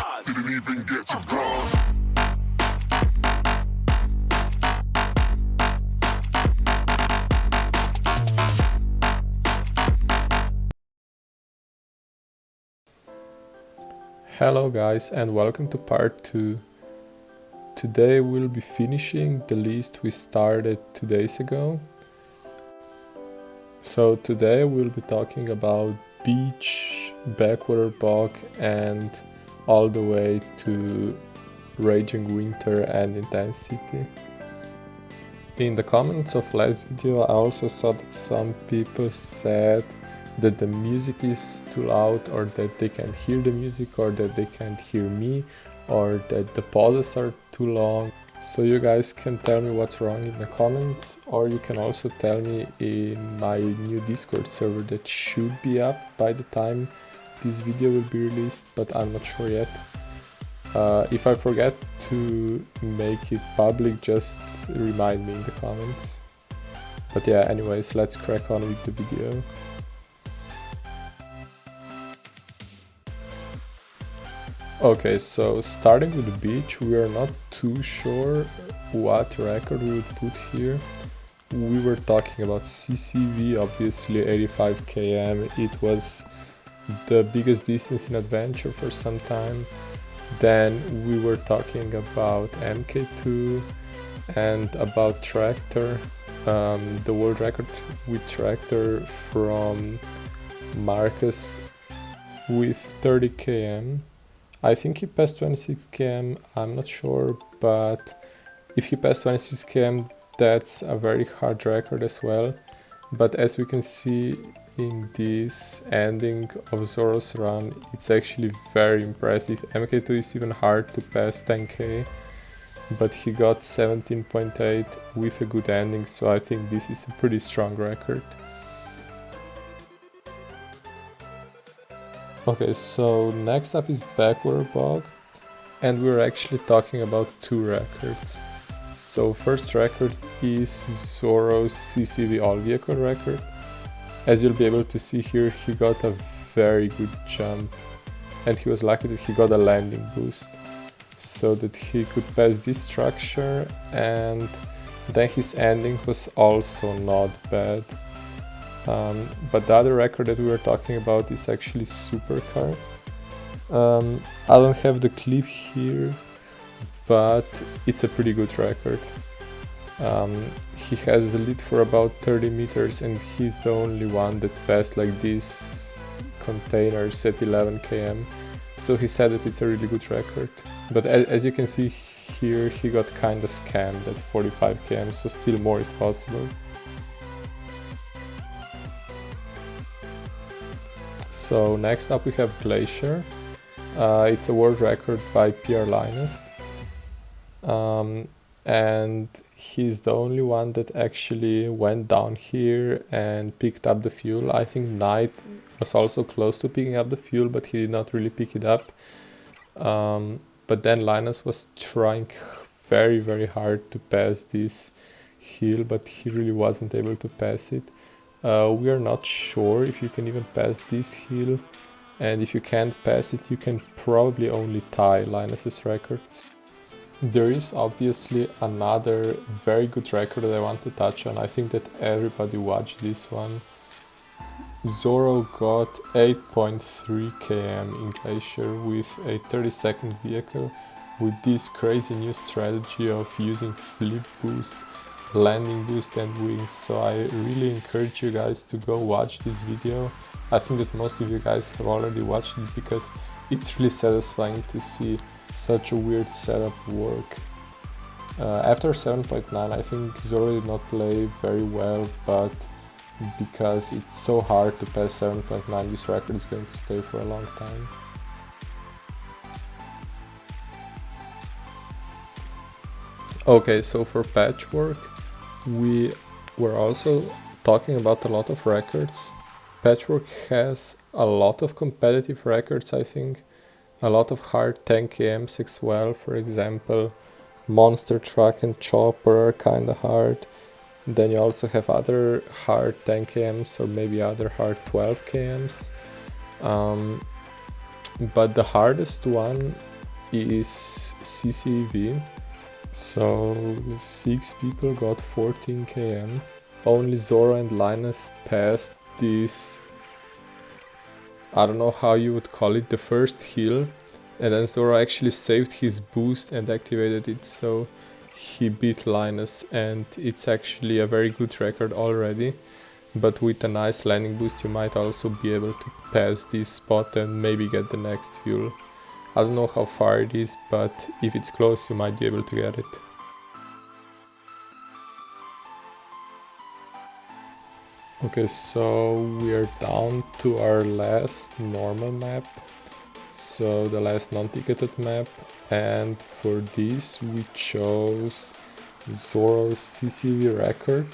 cars. Didn't even get to cross. Hello guys and welcome to part 2. Today we'll be finishing the list we started 2 days ago. So today we'll be talking about beach, backwater bog and all the way to raging winter and intensity. In the comments of last video I also saw that some people said that the music is too loud, or that they can't hear the music, or that they can't hear me, or that the pauses are too long. So you guys can tell me what's wrong in the comments, or you can also tell me in my new Discord server that should be up by the time this video will be released, but I'm not sure yet. If I forget to make it public, just remind me in the comments. But yeah, anyways, let's crack on with the video. Okay, so starting with the beach, we are not too sure what record we would put here. We were talking about CCV, obviously 85 km. It was the biggest distance in adventure for some time. Then we were talking about MK2 and about tractor, the world record with tractor from Marcus with 30 km. I think he passed 26 km, I'm not sure, but if he passed 26 km, that's a very hard record as well. But as we can see in this ending of Zoro's run, it's actually very impressive. MK2 is even hard to pass 10k, but he got 17.8 with a good ending, so I think this is a pretty strong record. Okay, so next up is Backwater bog, and we're actually talking about 2 records. So first record is Zoro's CCV all vehicle record. As you'll be able to see here, he got a very good jump, and he was lucky that he got a landing boost so that he could pass this structure, and then his ending was also not bad. But the other record that we were talking about is actually Supercar. I don't have the clip here, but it's a pretty good record. He has the lead for about 30 meters and he's the only one that passed like these containers at 11 km. So he said that it's a really good record. But as you can see here, he got kinda scammed at 45 km, so still more is possible. So next up we have Glacier. It's a world record by PR Linus, and he's the only one that actually went down here and picked up the fuel. I think Knight was also close to picking up the fuel, but he did not really pick it up. But then Linus was trying very hard to pass this hill, but he really wasn't able to pass it. We are not sure if you can even pass this hill, and if you can't pass it, you can probably only tie Linus's records. There is obviously another very good record that I want to touch on. I think that everybody watched this one. Zoro got 8.3 km in Glacier with a 30-second vehicle with this crazy new strategy of using flip boost, landing boost and wings. So I really encourage you guys to go watch this video. I think that most of you guys have already watched it because it's really satisfying to see such a weird setup work. After 7.9 I think Zoro did not play very well, but because it's so hard to pass 7.9, this record is going to stay for a long time. Okay, so for Patchwork, we were also talking about a lot of records. Patchwork has a lot of competitive records, I think. A lot of hard 10 kms as well, for example. Monster Truck and Chopper are kinda hard. Then you also have other hard 10 kms or maybe other hard 12 kms. But the hardest one is CCV. So 6 people got 14 km. Only Zoro and Linus passed this, I don't know how you would call it, the first hill. And then Zoro actually saved his boost and activated it, so he beat Linus, and it's actually a very good record already. But with a nice landing boost you might also be able to pass this spot and maybe get the next fuel. I don't know how far it is, but if it's close you might be able to get it. Okay, so we are down to our last normal map, so the last non-ticketed map, and for this we chose Zoro's CCV record.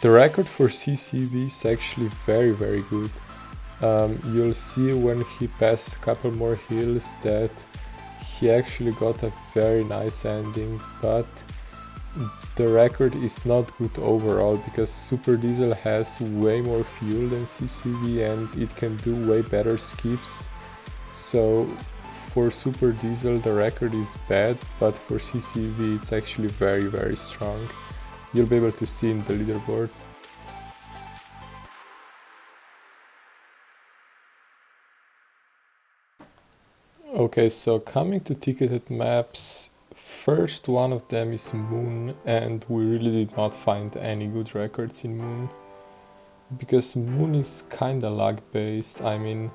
The record for CCV is actually very good. You'll see when he passes a couple more hills that he actually got a very nice ending, but the record is not good overall because Super Diesel has way more fuel than CCV and it can do way better skips. So for Super Diesel the record is bad, but for CCV it's actually very strong. You'll be able to see in the leaderboard. Okay, so coming to ticketed maps, first one of them is Moon, and we really did not find any good records in Moon. Because Moon is kinda luck based. I mean,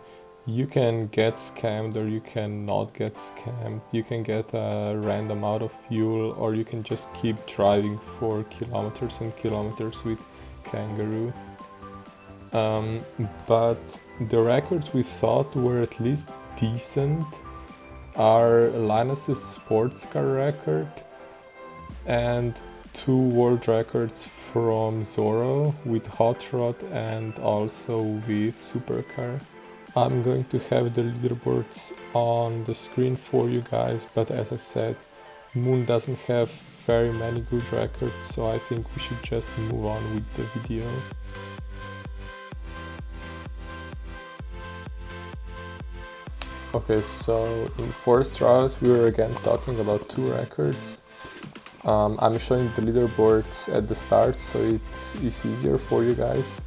you can get scammed or you can not get scammed. You can get a random out of fuel or you can just keep driving for kilometers and kilometers with Kangaroo. But the records we thought were at least decent are Linus's sports car record and 2 world records from Zoro with Hot Rod and also with Supercar. I'm going to have the leaderboards on the screen for you guys, but as I said, Moon doesn't have very many good records, so I think we should just move on with the video. Okay, so in Forest Trials we were again talking about 2 records. I'm showing the leaderboards at the start so it is easier for you guys.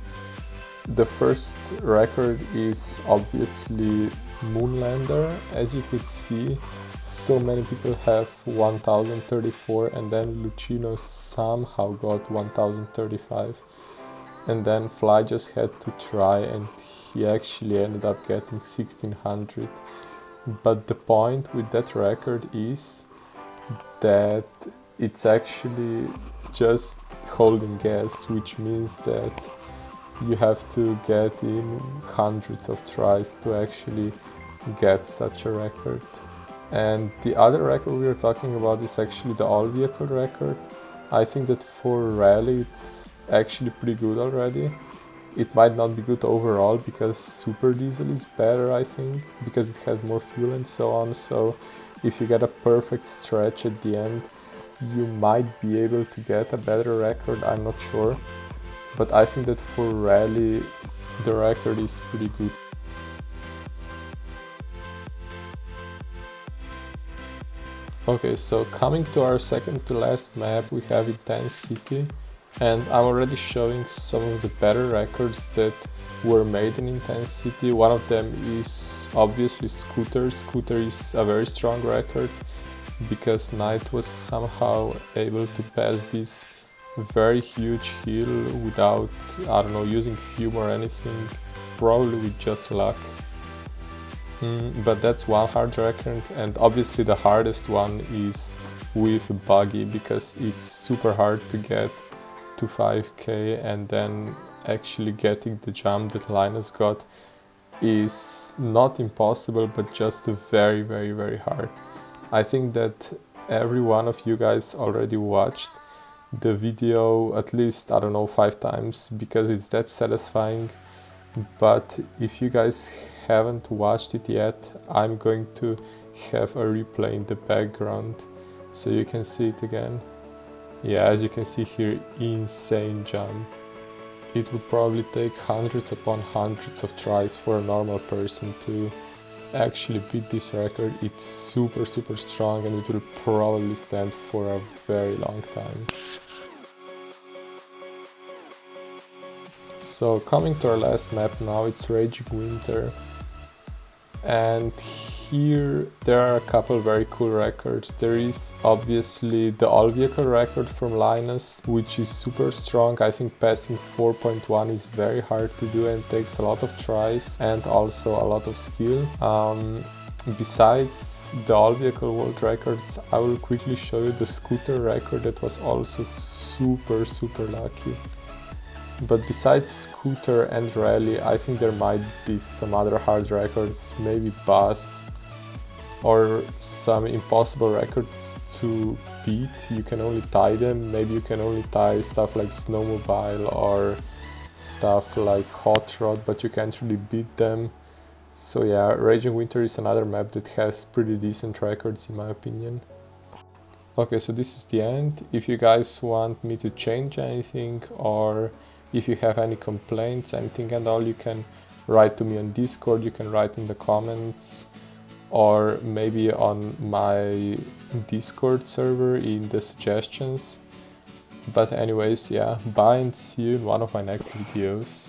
The first record is obviously Moonlander. As you could see, so many people have 1034 and then Lucino somehow got 1035. And then Fly just had to try and he actually ended up getting 1600. But the point with that record is that it's actually just holding gas, which means that you have to get in hundreds of tries to actually get such a record. And the other record we were talking about is actually the all vehicle record. I think that for rally it's actually pretty good already. It might not be good overall because Super Diesel is better, I think, because it has more fuel and so on. So if you get a perfect stretch at the end, you might be able to get a better record, I'm not sure. But I think that for rally, the record is pretty good. Okay, so coming to our second to last map, we have Intense City. And I'm already showing some of the better records that were made in Intense City. One of them is obviously Scooter. Scooter is a very strong record because Knight was somehow able to pass this very huge hill without, I don't know, using fume or anything, probably with just luck. But that's one hard record, and obviously the hardest one is with Buggy because it's super hard to get to 5k and then actually getting the jump that Linus got is not impossible but just very hard. I think that every one of you guys already watched the video at least, I don't know, 5 times because it's that satisfying. But if you guys haven't watched it yet, I'm going to have a replay in the background so you can see it again. Yeah, as you can see here, insane jump. It would probably take hundreds upon hundreds of tries for a normal person to actually beat this record. It's super strong and it will probably stand for a very long time. So coming to our last map now, it's Raging Winter. And here there are a couple very cool records. There is obviously the all vehicle record from Linus, which is super strong. I think passing 4.1 is very hard to do and takes a lot of tries and also a lot of skill. Besides the all vehicle world records, I will quickly show you the scooter record that was also super lucky. But besides scooter and rally, I think there might be some other hard records, maybe bus or some impossible records to beat. You can only tie them. Maybe you can only tie stuff like snowmobile or stuff like hot rod, but you can't really beat them. So yeah, Raging Winter is another map that has pretty decent records in my opinion. Okay, so this is the end. If you guys want me to change anything, or if you have any complaints, anything and all, you can write to me on Discord, you can write in the comments, or maybe on my Discord server in the suggestions. But anyways, yeah, bye and see you in one of my next videos.